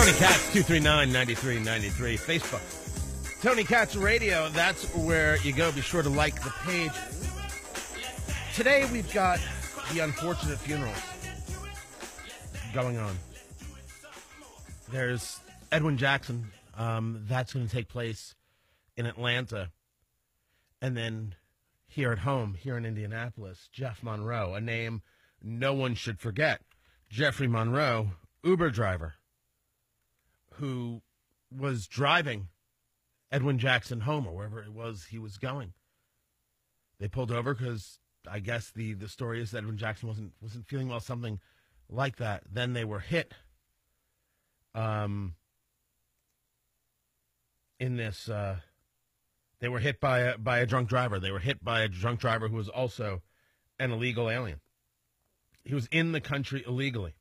Tony KATZ, 239-9393. Facebook. Tony KATZ Radio, that's where you go. Be sure to like the page. Today we've got the unfortunate funerals going on. There's Edwin Jackson. That's going to take place in Atlanta. And then here at home, here in Indianapolis, Jeff Monroe, a name no one should forget. Jeffrey Monroe, Uber driver, who was driving Edwin Jackson home or wherever it was he was going. They pulled over because I guess the story is that Edwin Jackson wasn't feeling well, something like that. Then they were hit they were hit by a drunk driver. They were hit by a drunk driver who was also an illegal alien. He was in the country illegally.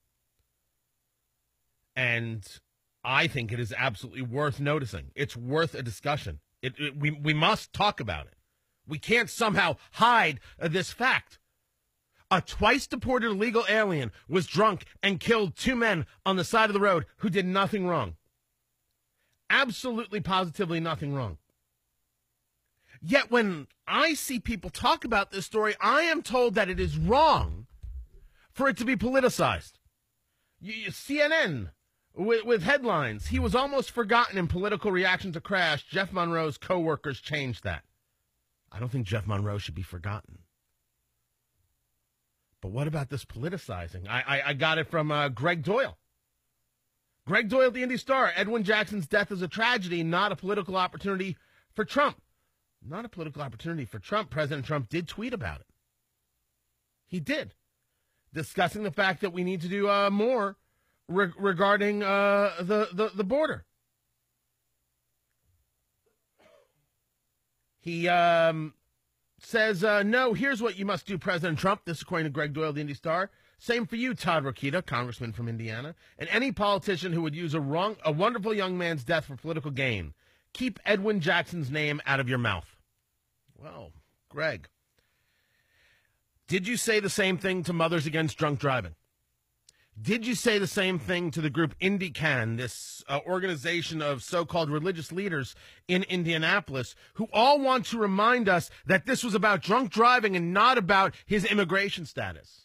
And I think it is absolutely worth noticing. It's worth a discussion. We must talk about it. We can't somehow hide this fact. A twice-deported illegal alien was drunk and killed two men on the side of the road who did nothing wrong. Absolutely, positively nothing wrong. Yet when I see people talk about this story, I am told that it is wrong for it to be politicized. CNN, with headlines, he was almost forgotten in political reaction to crash. Jeff Monroe's co-workers changed that. I don't think Jeff Monroe should be forgotten. But what about this politicizing? I got it from Greg Doyle. Greg Doyle at the Indy Star. Edwin Jackson's death is a tragedy, not a political opportunity for Trump. Not a political opportunity for Trump. President Trump did tweet about it. He did. Discussing the fact that we need to do more regarding the border. He says, no, here's what you must do, President Trump. This is according to Greg Doyle, the Indy Star. Same for you, Todd Rokita, congressman from Indiana, and any politician who would use a wonderful young man's death for political gain. Keep Edwin Jackson's name out of your mouth. Well, Greg, did you say the same thing to Mothers Against Drunk Driving? Did you say the same thing to the group IndyCan, this organization of so-called religious leaders in Indianapolis, who all want to remind us that this was about drunk driving and not about his immigration status?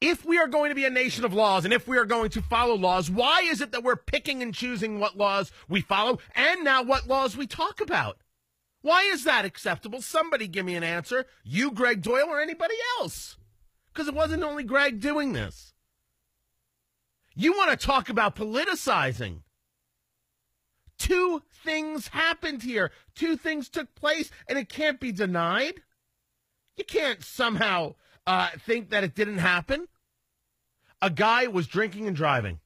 If we are going to be a nation of laws and if we are going to follow laws, why is it that we're picking and choosing what laws we follow and now what laws we talk about? Why is that acceptable? Somebody give me an answer. You, Greg Doyle, or anybody else? Because it wasn't only Greg doing this. You want to talk about politicizing. Two things happened here. Two things took place, and it can't be denied. You can't somehow think that it didn't happen. A guy was drinking and driving,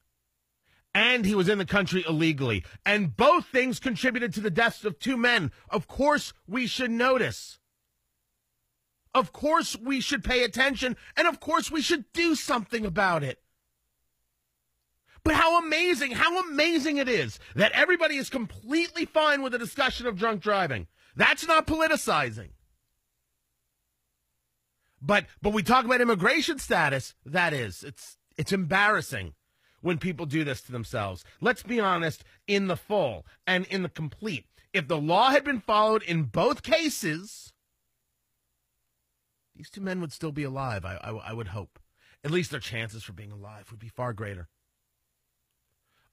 and he was in the country illegally, and both things contributed to the deaths of two men. Of course, we should notice. Of course, we should pay attention, and of course, we should do something about it. But how amazing it is that everybody is completely fine with a discussion of drunk driving. That's not politicizing. But we talk about immigration status, that is. It's embarrassing when people do this to themselves. Let's be honest, in the full and in the complete. If the law had been followed in both cases, these two men would still be alive, I would hope. At least their chances for being alive would be far greater.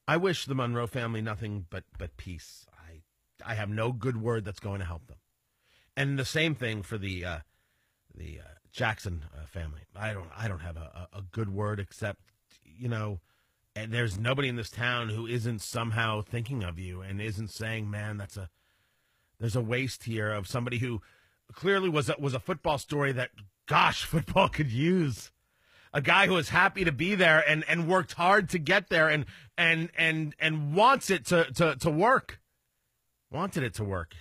I wish the Monroe family nothing but peace. I have no good word that's going to help them. And the same thing for the Jackson family. I don't have a good word except, and there's nobody in this town who isn't somehow thinking of you and isn't saying, man, there's a waste here of somebody who clearly was a football story that, gosh, football could use. A guy who was happy to be there and worked hard to get there and wants it to work. Wanted it to work.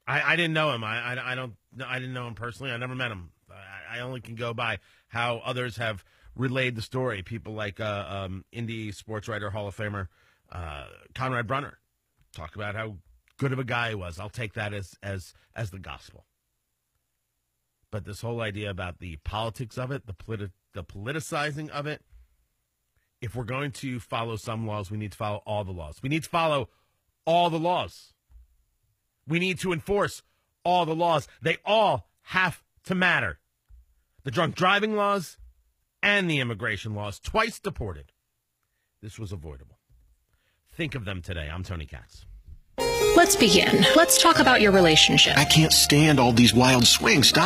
I didn't know him. I didn't know him personally. I never met him. I only can go by how others have relayed the story. People like indie sports writer, Hall of Famer Conrad Brunner talk about how good of a guy he was. I'll take that as the gospel. But this whole idea about the politics of it, the politicizing of it, if we're going to follow some laws, we need to follow all the laws. We need to follow all the laws. We need to enforce all the laws. They all have to matter. The drunk driving laws and the immigration laws, twice deported. This was avoidable. Think of them today. I'm Tony KATZ. Let's begin. Let's talk about your relationship. I can't stand all these wild swings, Doc.